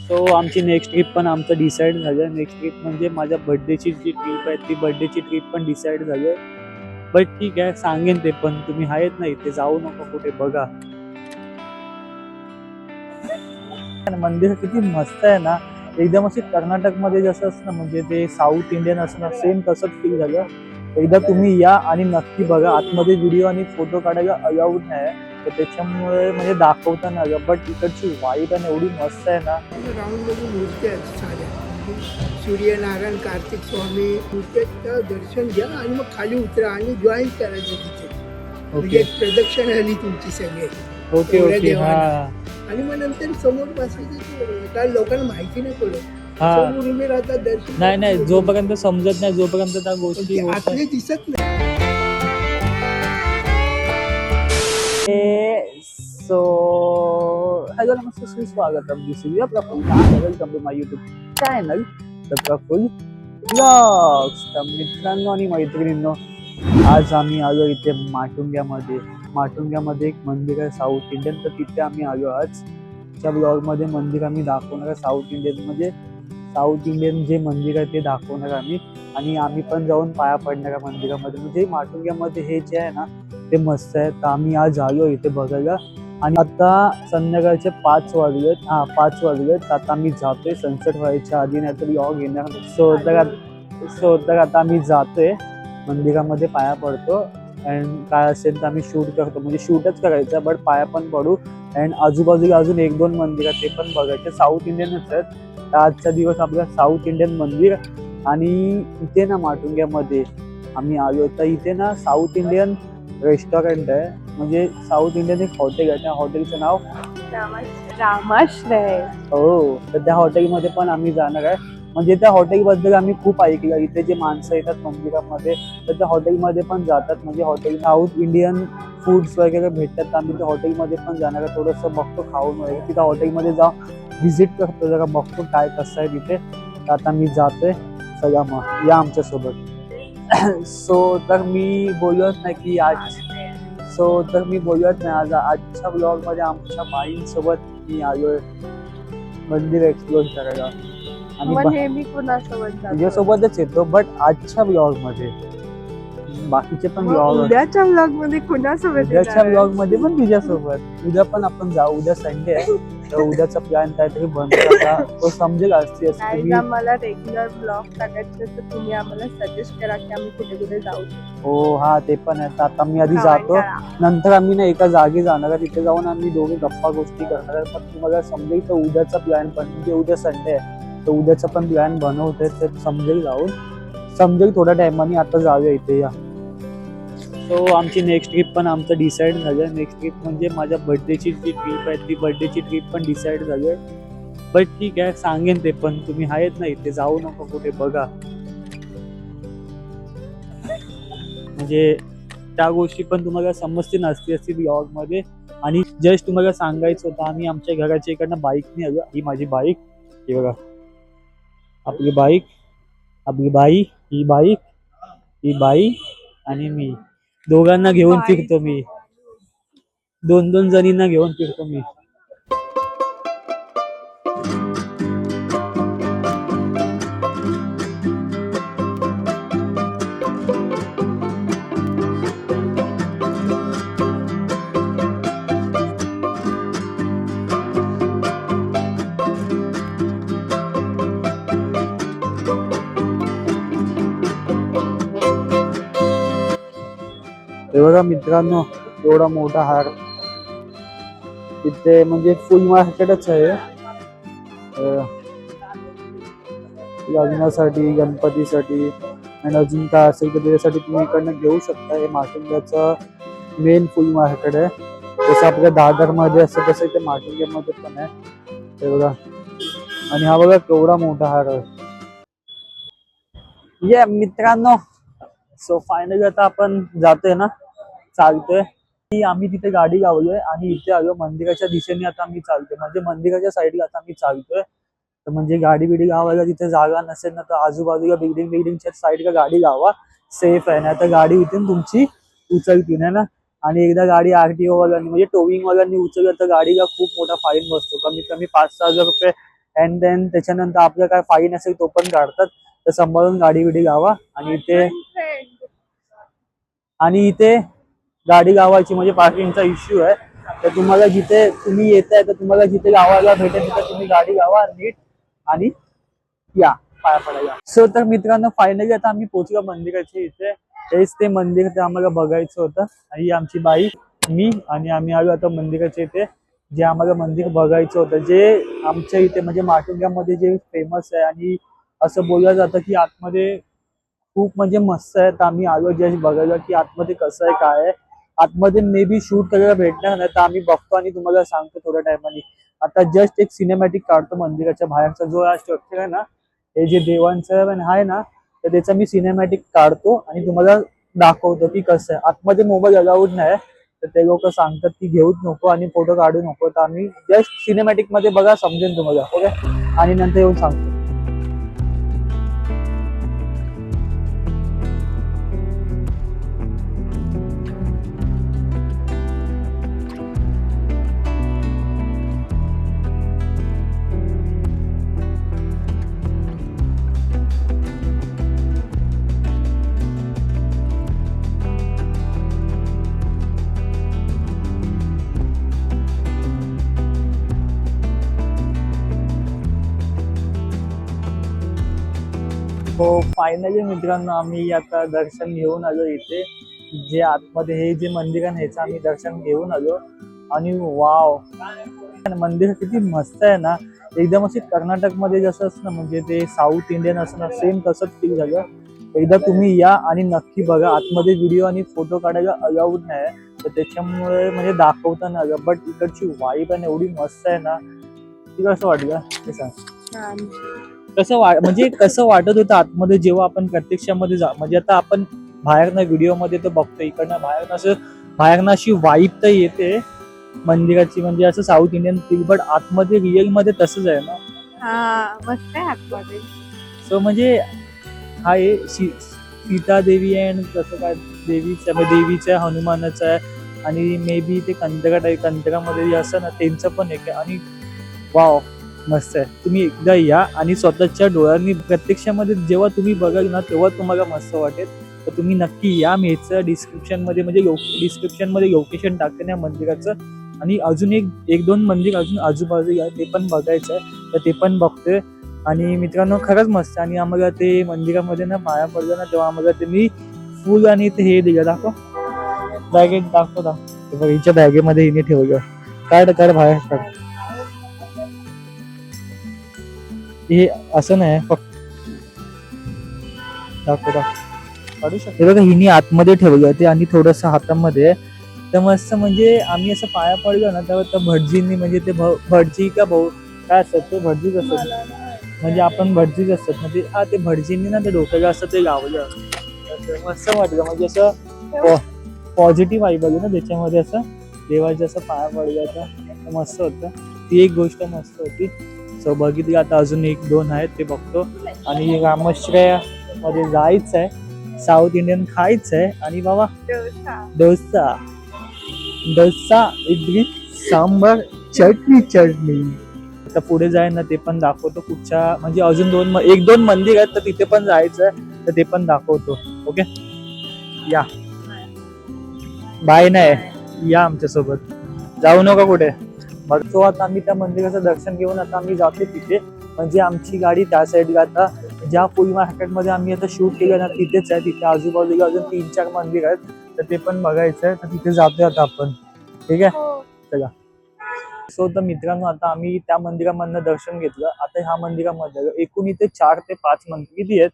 So आमची next trip पण आमचं डिसाईड झालं. नेक्स्ट ट्रिप म्हणजे माझ्या बर्थडेची जी ट्रिप आहे ती बर्थडेची ट्रिप पण डिसाईड झाली. बट ठीक आहे, सांगेन ते पण. तुम्ही आहेत ना इथे, जाऊ नका कुठे, बघा मंदिर किती मस्त आहे ना. एकदम अशी कर्नाटक मध्ये जसं असतं म्हणजे ते साऊथ इंडियन असणं सेम तसंच फील झालं. एकदा तुम्ही या आणि नक्की बघा. आतमध्ये व्हिडिओ आणि फोटो काढायला अलाउड नाही, तर त्याच्यामुळे म्हणजे दाखवता नाही आलं. बट इकडची वाईब आणि एवढी मस्त आहे ना. राऊंड मध्ये मूर्ती आहेत साध्या, सूर्यनारायण, कार्तिक स्वामी मूर्त्याचं दर्शन घ्या आणि मग खाली उतरा आणि जॉईन करायचं तिथे. म्हणजे प्रदक्षिणा झाली तुमची सगळे. Okay okay. हा आणि मग नंतर समोर बसायचं. कारण लोकांना माहिती नाही पडत हा. समोर उभे राहतात दर्शन. नाही नाही, जोपर्यंत समजत नाही, जोपर्यंत त्या गोष्टी आतले दिसत नाही. सो हॅलो नमस्ते, स्वागतम. This is your Prafull. Welcome to my YouTube channel the Prafull vlogs. तर मित्रांनो आणि मैत्रिणींनो, आज आम्ही आलो इथे माटुंग्यामध्ये. माटुंग्यामध्ये एक मंदिर आहे साऊथ इंडियन, तर तिथे आम्ही आलो. आजच्या ब्लॉगमध्ये मंदिर आम्ही दाखवणार आहे. साऊथ इंडियन म्हणजे साऊथ इंडियन जे मंदिर आहे ते दाखवणार आम्ही. आणि आम्ही पण जाऊन पाया पडणार आहे मंदिरामध्ये. म्हणजे माटुंग्यामध्ये हे जे आहे ना ते मस्त आहे. तर आम्ही आज आलो इथे बघायला. आणि आता संध्याकाळचे 5 वाजलेत. 5 वाजलेत. आता आम्ही जातोय सनसेट व्हायच्या आधी, नाही तर लॉग येणार. सो तर आता आम्ही जातोय मंदिरामध्ये, पाया पडतो. अँड काय असेल तर आम्ही शूट करतो. म्हणजे शूटच करायचं, बट पाया पण पडू. अँड आजूबाजूला अजून 1-2 मंदिर ते पण बघायचे. साऊथ इंडियनच आहेत. तर आजचा दिवस आपला साऊथ इंडियन मंदिर. आणि इथे ना माटुंग्यामध्ये आम्ही आलो, तर इथे ना साऊथ इंडियन रेस्टॉरंट आहे. म्हणजे साऊथ इंडियन एक हॉटेल आहे. त्या हॉटेलचं नाव रामाश्रय. हो, तर त्या हॉटेलमध्ये पण आम्ही जाणार आहे. म्हणजे त्या हॉटेलबद्दल आम्ही खूप ऐकलं. इथे जे माणसं येतात मंदिरामध्ये तर त्या हॉटेलमध्ये पण जातात. म्हणजे हॉटेल साऊथ इंडियन फूड्स वगैरे भेटतात. आम्ही त्या हॉटेलमध्ये पण जाणार आहे. थोडंसं बघतो खाऊन वगैरे, तिथं हॉटेलमध्ये जाऊन व्हिजिट करतो, जरा बघतो काय कसं आहे तिथे. तर आता मी जातोय. चला मग या आमच्यासोबत. सो तर मी बोलत नाही की आज आजच्या ब्लॉगमध्ये आमच्या बाईंसोबत मी आलोय मंदिर एक्सप्लोर करायला. आणि मी कुणासोबत तुझ्यासोबतच येतो, बट आजच्या ब्लॉग मध्ये. बाकीचे पण ब्लॉग उद्याच्या ब्लॉग मध्ये कुणासोबत? उद्याच्या ब्लॉग मध्ये पण तुझ्यासोबत. उद्या पण आपण जाऊ. उद्या संडे आहे, तर उद्याचा प्लॅन काहीतरी बनतो. तो समजेल असते. मला रेग्युलर ब्लॉग टाकायचे तर तुम्ही आम्हाला सजेस्ट करा की आम्ही कुठे कुठे जाऊ. हो हा, ते पण आहे. आता मी आधी जातो, नंतर आम्ही ना एका जागी जाणार आहे. तिथे जाऊन आम्ही दोघे गप्पा गोष्टी करणार आहे. पण तुम्हाला समजेल तर उद्याचा प्लॅन पण, म्हणजे उद्या संडे आहे तर उद्याचा पण प्लॅन बनवतोय, ते समजेल थोड्या टायमाने. आता जाऊया इथे या. सो आमची नेक्स्ट ट्रिप पण आमचं डिसाईड झालं. नेक्स्ट ट्रिप म्हणजे माझ्या बर्थडेची जी ट्रिप आहे ती बर्थडेची ट्रिप पण डिसाईड झाली. बट ठीक आहे, सांगेन ते पण. तुम्ही आहेत ना इथे, जाऊ नका कुठे, बघा. म्हणजे त्या गोष्टी पण तुम्हाला समजतील असती ब्लॉग मध्ये. आणि जस्ट तुम्हाला सांगायचं होतं, आम्ही आमच्या घराच्या इकडनं बाईकने आलो. ही माझी बाईक, ही बघा आपली बाईक, ही बाईक, ही बाई आणि मी. दोघांना घेऊन फिरतो मी. 2-2 जणींना घेऊन फिरतो मी. हे बघा मित्रांनो, एवढा मोठा हार इथे म्हणजे फुल मार्केटच आहे. लग्नासाठी, गणपतीसाठी आणि अजून काय असेल तर त्याच्यासाठी तुम्ही इकडनं घेऊ शकता. हे माटुंग्याचं मेन फुल मार्केट आहे. जसं आपल्या दादर मध्ये असतं तसं इथे माटुंग्यामध्ये पण आहे. हे बघा. आणि हा बघा केवढा मोठा हार आहे. ये मित्रांनो, सो फायनली आता आपण जातोय ना, चालतोय. आम्ही तिथे गाडी लावलोय आणि इथे आलो मंदिराच्या दिशेने. आता आम्ही चालतोय, म्हणजे मंदिराच्या साईडला आता आम्ही चालतोय. तर म्हणजे गाडी बिडी लावायला तिथे जागा नसेल ना, तर आजूबाजूला बिल्डिंगच्या साईडला गाडी लावा, सेफ आहे. ना तर गाडी इथून तुमची उचलतील आहे ना. आणि एकदा गाडी RTO वाल्यांनी म्हणजे टोविंग वाल्यांनी उचललं तर गाडीला खूप मोठा फाईन बसतो. कमीत कमी 5-6 हजार रुपये अँड देन त्याच्यानंतर आपलं काय फाईन असेल तो पण काढतात. तर सांभाळून गाडी बिडी लावा. आणि इथे गाडी लावायची म्हणजे पार्किंगचा इश्यू आहे. तर तुम्हाला जिथे तुम्ही येताय तर तुम्हाला जिथे लावायला भेटेल तिथे तुम्ही गाडी लावा नीट आणि या पाया पडायला. सो तर मित्रांनो फायनली आता आम्ही पोहोचलो मंदिराच्या इथे. तेच ते मंदिर ते आम्हाला बघायचं होतं. आणि आमची बाई मी आणि आम्ही आलो आता मंदिराच्या इथे. जे आम्हाला मंदिर बघायचं होतं जे आमच्या इथे म्हणजे माटुंग्यामध्ये जे फेमस आहे आणि असं बोललं जातं की आतमध्ये खूप म्हणजे मस्त आहे. तर आम्ही आलो जस्ट बघायला की आतमध्ये कसं आहे काय आहे. आतमध्ये मे बी शूट करायला भेटणार नाही तर आम्ही बघतो आणि तुम्हाला सांगतो थोड्या टायमाने. आता जस्ट एक सिनेमॅटिक काढतो मंदिराच्या बाहेरचा जो हा स्ट्रक्चर आहे ना हे जे देवांचं आहे ना तर त्याचा मी सिनेमॅटिक काढतो आणि तुम्हाला दाखवतो की कसं आहे. आतमध्ये मोबाईल अलाउड नाही तर ते लोक सांगतात की घेऊच नको आणि फोटो काढू नको. तर आम्ही जस्ट सिनेमॅटिक मध्ये बघा समजेल तुम्हाला. ओके आणि नंतर येऊन सांगतो. हो फायनली मित्रांनो आम्ही आता दर्शन घेऊन आलो इथे. जे आतमध्ये हे जे मंदिर आहे ह्याचं आम्ही दर्शन घेऊन आलो. आणि वाव मंदिर किती मस्त आहे ना. एकदम असे कर्नाटकमध्ये जसं असं ना म्हणजे ते साऊथ इंडियन असं ना सेम तसंच फील झालं. एकदा तुम्ही या आणि नक्की बघा. आतमध्ये व्हिडिओ आणि फोटो काढायला अलाउड नाही तर त्याच्यामुळे म्हणजे दाखवता नाही आलं. बट इकडची वाईब आहे एवढी मस्त आहे ना. ती कसं वाटलं ते सांग. म्हणजे कसं वाटत होतं आतमध्ये जेव्हा आपण प्रत्यक्षामध्ये जा म्हणजे आता आपण बाहेरनं व्हिडिओमध्ये तर बघतो इकडनं बाहेरनं अशी वाईब तर येते मंदिराची म्हणजे असं साऊथ इंडियन फील. बट आतमध्ये रिअल मध्ये तसंच आहे ना. मस्त आहे आतमध्ये. सो म्हणजे हा सीता देवी आहे आणि कसं काय देवीचं हनुमानाचं आहे आणि मे बी ते कंदरामध्ये असं ना त्यांचं पण एक आहे. आणि वाव मस्त आहे. तुम्ही एकदा या आणि स्वतःच्या डोळ्यांनी प्रत्यक्षामध्ये जेव्हा तुम्ही बघाल ना तेव्हा तुम्हाला मस्त वाटेल. तर तुम्ही नक्की या. मी ह्याचं डिस्क्रिप्शनमध्ये लोकेशन टाकते या मंदिराचं. आणि अजून एक दोन मंदिर अजून आजूबाजू आहे ते पण बघायचं आहे तर ते पण बघतोय. आणि मित्रांनो खरंच मस्त. आणि आम्हाला ते मंदिरामध्ये ना पाया पडलं ना तेव्हा आम्हाला ते मी फुल आणि ते हे दिलं. बॅगेत दाखव हिच्या बॅगेमध्ये हिने ठेवलं. काढ बाहेर काढ. हे असं नाही फक्त दाखव काढू शकतो. बघा हिने आतमध्ये ठेवलं ते आणि थोडस हातामध्ये. तर मस्त म्हणजे आम्ही असं पाया पडलो ना तेव्हा त्या भटजींनी म्हणजे ते भटजी का भाऊ काय असतात ते भटजीच असतात म्हणजे आपण भटजीच असतात म्हणजे ते भटजींनी ना ते डोक्याला असं ते लावलं. मस्त वाटलं म्हणजे असं पॉझिटिव्ह वाईब आली ना त्याच्यामध्ये. असं देवाचं असं पाया पडलं मस्त होतं. ती एक गोष्ट मस्त होती. सो बघितली. आता अजून एक दोन आहेत ते बघतो. आणि रामाश्रय मध्ये जायचं आहे. साऊथ इंडियन खायचं आहे. आणि बाबा डोसा इडली सांबार चटणी. आता पुढे जाय ना ते पण दाखवतो. कुठच्या म्हणजे अजून एक दोन मंदिर आहेत तर तिथे पण जायचं आहे तर ते पण दाखवतो. ओके या. बाय नाही या आमच्यासोबत. जाऊ नका कुठे. बघतो आता आम्ही त्या मंदिराचं दर्शन घेऊन आता आम्ही जातो तिथे. म्हणजे आमची गाडी त्या साईडला आता ज्या फुल मार्केटमध्ये आम्ही आता शूट केलं ना तिथेच आहे. तिथे आजूबाजूला अजून 3-4 मंदिर आहेत तर ते पण बघायचं आहे. तर तिथे जातोय आता आपण. ठीक आहे चला. सो तर मित्रांनो आता आम्ही त्या मंदिरामधनं दर्शन घेतलं. आता ह्या मंदिरामध्ये एकूण इथे 4 ते 5 मंदिर किती आहेत.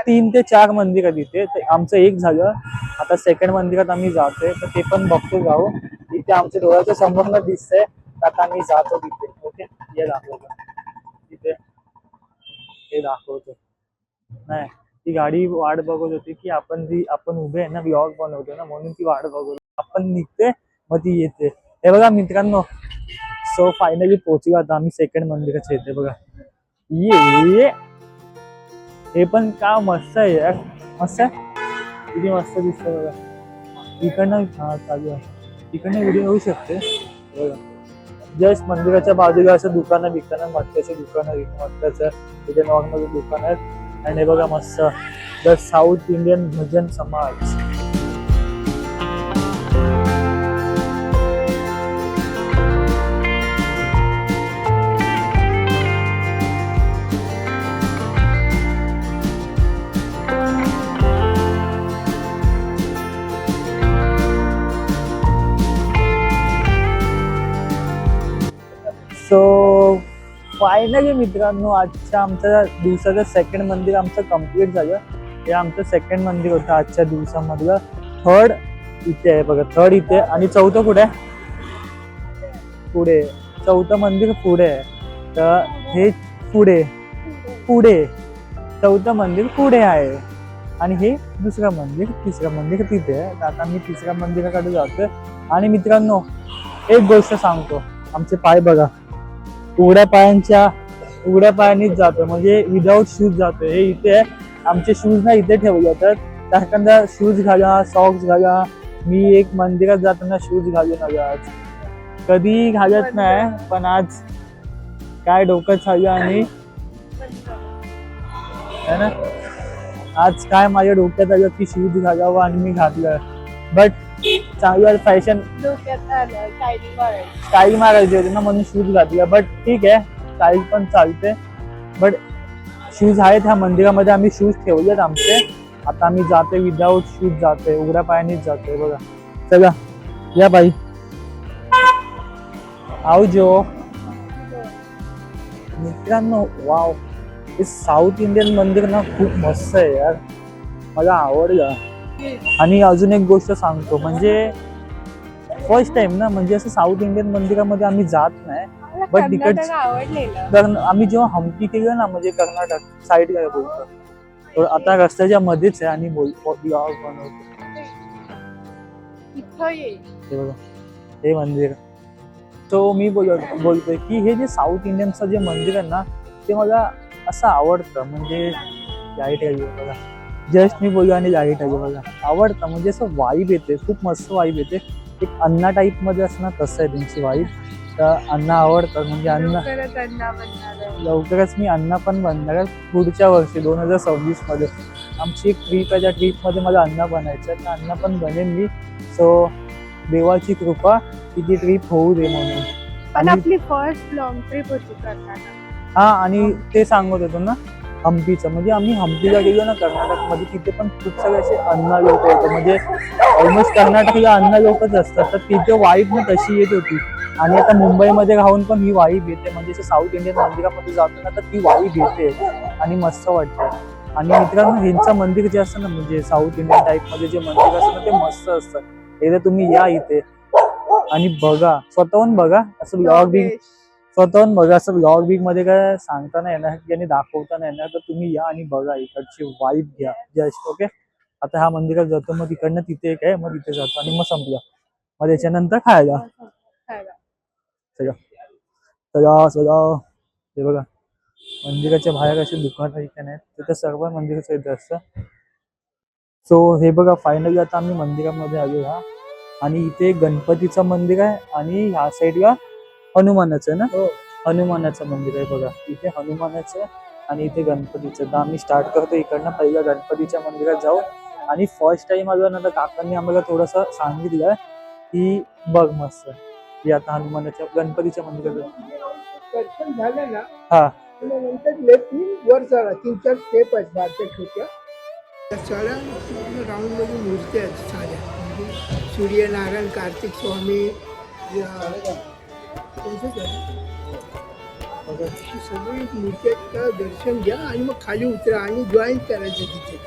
3 ते 4 मंदिर आहेत इथे. तर आमचं एक झालं. आता सेकंड मंदिरात आम्ही जातोय तर ते पण बघतो जाऊ. इथे आमच्या डोळ्याच्या समोर दिसतंय. आता आम्ही जातो तिथे. ओके हे दाखवतो तिथे हे दाखवतो. नाही ती गाडी वाट बघत होती की आपण उभे आहे ना व्लॉग बनवतो ना म्हणून ती वाट बघत. आपण निघते मग ती येते. हे बघा मित्रांनो. सो फायनली पोहोचलो आता आम्ही सेकंड मंदिराच्या इथे. बघा ये हे पण का मस्त आहे यार. मस्त आहे किती मस्त दिसतंय बघा. इकडनं चालू आहे. इकडनं व्हिडिओ होऊ शकते. बघा जस्ट मंदिराच्या बाजूला असं दुकानं बिकानं मटक्याचे दुकानं मटक्याचं तिथे नॉर्मल दुकान आहेत. आणि हे बघा मस्त द साऊथ इंडियन भजन समाज. सो फायनली मित्रांनो आजच्या आमच्या दिवसाचं सेकंड मंदिर आमचं कम्प्लीट झालं. हे आमचं सेकंड मंदिर होतं आजच्या दिवसामधलं. थर्ड इथे आहे बघा, थर्ड इथे आणि चौथं कुठे आहे? पुढे. चौथं मंदिर पुढे आहे. तर हे पुढे पुढे चौथं मंदिर पुढे आहे आणि हे दुसरं मंदिर तिसरं मंदिर तिथे आहे. आता मी तिसऱ्या मंदिराकडे जातोय. आणि मित्रांनो एक गोष्ट सांगतो, आमचे पाय बघा, उघड्या पायानेच जातोय, म्हणजे विदाऊट शूज जातोय. हे इथे आमचे शूज ना इथे ठेवले जातात. त्याकरता शूज घाला, सॉक्स घाला. मी एक मंदिरात जाताना शूज घालून आलो आज. कधी घालत नाही, पण आज काय डोकं चाललं आणि है ना, आज काय माझ्या डोक्यात आलं की शूज घालावं आणि मी घातलं. बट चांगलं फॅशन स्टाईल मारायची होती ना, म्हणून शूज घातला. बट ठीक आहे, स्टाईल पण चालते. बट शूज आहेत ह्या मंदिरामध्ये, आम्ही शूज ठेवलेत आमचे. आता आम्ही जातोय विदाऊट शूज जातोय, उघड्या पायानेच जातोय बघा. चला या बाई, आवजो मित्रांनो. वाव, हे साऊथ इंडियन मंदिर ना खूप मस्त आहे यार, मला आवडलं. आणि अजून एक गोष्ट सांगतो, म्हणजे फर्स्ट टाइम ना, म्हणजे असं साऊथ इंडियन मंदिरामध्ये आम्ही जात नाही. बट तिकडे आम्ही जेव्हा हम्पी केलं ना, म्हणजे कर्नाटक साईड काय बोलतो, तर आता रस्त्याच्या मध्येच आहे आणि ब्लॉग बनवतो. हे बघा हे मंदिर. तो मी बोलतोय की हे जे साऊथ इंडियनचं जे मंदिर आहे ना, ते मला असं आवडतं. म्हणजे लाईट आहे बघा, जस्ट मी बोललो आणि लाईट आहे बघा, आवडतं. म्हणजे असं वाईब येते, खूप मस्त वाईब येते. एक अन्ना टाईप मध्ये असं ना, तसं आहे त्यांची वाईब. तर अन्न आवडतात. म्हणजे लवकरच मी अन्न पण बनणार पुढच्या वर्षी 2026 मध्ये. आमची एक ट्रीप आहे, त्या ट्रीप मध्ये मला अन्न बनायचं आहे, तर अन्न पण बनेन मी. सो देवाची कृपा की ती ट्रीप होऊ दे म्हणून. आणि आपली फर्स्ट लॉंग ट्रिप होती कर्नाटक. हा, आणि ते सांगत होतो ना हम्पीचं, म्हणजे आम्ही हम्पीला गेलो ना कर्नाटकमध्ये, तिथे पण खूप सारे असे अन्न लोक होते. म्हणजे ऑलमोस्ट कर्नाटकला अन्न लोकच असतात. तर तिथे वाईब ना तशी येत होती. आणि आता मुंबईमध्ये राहून पण ही वाईब येते. म्हणजे असं साऊथ इंडियन मंदिरामध्ये जातो ना, तर ती वाईब येते आणि मस्त वाटतं. आणि मित्रांनो ह्यांचं मंदिर जे असतं ना, म्हणजे साऊथ इंडियन टाईपमध्ये जे मंदिर असतं ना, ते मस्त असतं. एकदा तुम्ही या इथे आणि बघा, स्वतःहून बघा. असं ब्लॉग बिग स्वतःहून बघा, असं ब्लॉग बिग मध्ये काय सांगता नाही येणार आणि दाखवता नाही येणार. तर तुम्ही या आणि बघा, इकडची वाईब घ्या जस्ट. ओके, आता ह्या मंदिरात जातो, मग तिकडनं तिथे एक आहे, मग तिथे जातो आणि मग संपलं. मग त्याच्यानंतर खायला चला. हे बघा मंदिराच्या बाहेर असे दुकान इथे आहेत, तिथे सर्व मंदिराचं इथे असतं. सो हे बघा, फायनली आता आम्ही मंदिरामध्ये आलो ह्या. आणि इथे गणपतीचं मंदिर आहे आणि ह्या साईडला हनुमानाचं आहे ना, हनुमानाचं मंदिर आहे बघा. इथे हनुमानाचं आणि इथे गणपतीचं. तर आम्ही स्टार्ट करतो इकडनं, पहिल्या गणपतीच्या मंदिरात जाऊ. आणि फर्स्ट टाइम आलो ना, तर काकांनी आम्हाला थोडंसं सांगितलं की बघ मस्त की आता हनुमानाच्या गणपतीच्या मंदिरात दर्शन झालं ना, हा, नंतर लेफ्ट वर चढा, 3-4 स्टेप आहेत बारच्या छोट्या. त्या चढा राऊंड मध्ये मूर्ती आहेत साऱ्या. म्हणजे सूर्यनारायण, कार्तिक स्वामी, सगळी मूर्ती आहेत. त्या दर्शन घ्या आणि मग खाली उतरा आणि जॉईन करायचं तिथे.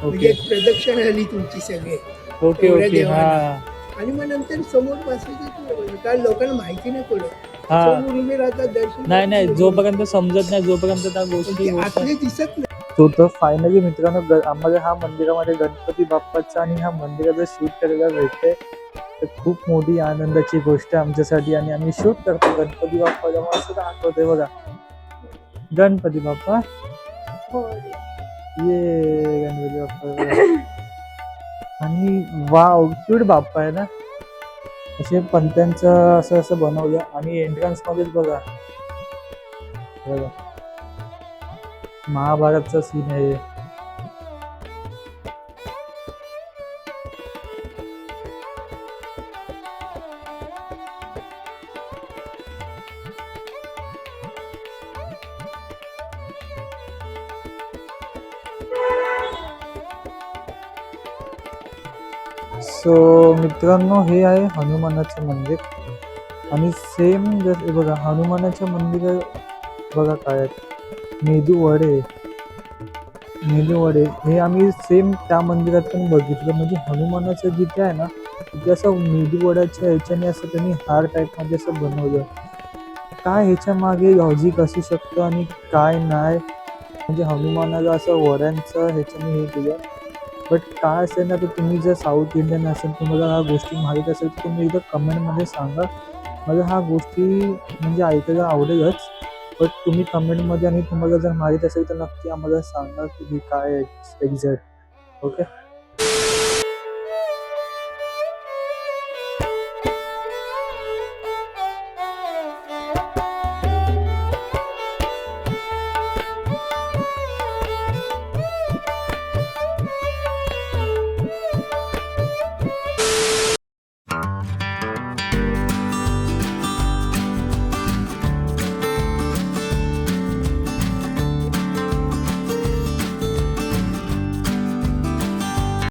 म्हणजे एक प्रदक्षिणा झाली तुमची सगळे. Okay okay. हा, आणि मग नंतर समोर बसायचं, कारण लोकांना माहिती नाही पडत. समोर उभे राहतात दर्शन. नाही, जोपर्यंत समजत नाही, जोपर्यंत त्या गोष्टी आतले दिसत नाही. तो तर फायनली मित्रांनो आम्हाला ह्या मंदिरामध्ये गणपती बाप्पाचा आणि ह्या मंदिराचं शूट करायला भेटतंय. तर खूप मोठी आनंदाची गोष्ट आहे आमच्यासाठी. आणि आम्ही शूट करतो गणपती बाप्पाला. मस्त दाखवतोय बघा, गणपती बाप्पा ये, गणपती बाप्पा. आणि वाव, क्यूट बाप्पा आहे ना. असे पंत्यांचं असं असं बनवलं आणि एंट्रन्स मध्येच बघा बघा महाभारतचा सीन आहे. सो मित्रांनो, हे आहे हनुमानाचं मंदिर आणि सेम जसं बघा हनुमानाच्या मंदिर बघा काय आहेत, मेदू वडे हे आम्ही सेम त्या मंदिरात पण बघितलं. म्हणजे हनुमानाचं जिथे आहे ना तिथे असं मेदू वड्याच्या ह्याच्याने असं त्यांनी हार टाईपमध्ये असं बनवलं. काय ह्याच्या मागे लॉजिक असू शकतं आणि काय नाही, म्हणजे हनुमानाला असं वड्यांचं ह्याच्याने हे केलं. बट काय असेल ना, तर तुम्ही जर साऊथ इंडियन असेल, तुम्हाला ह्या गोष्टी माहीत असेल तर तुम्ही एकदा कमेंटमध्ये सांगा. मला ह्या गोष्टी म्हणजे ऐकायला आवडेलच. बट तुम्ही कमेंटमध्ये आणि तुम्हाला जर माहीत असेल तर नक्की आम्हाला सांगा की हे काय आहे एक्झॅक्ट. ओके.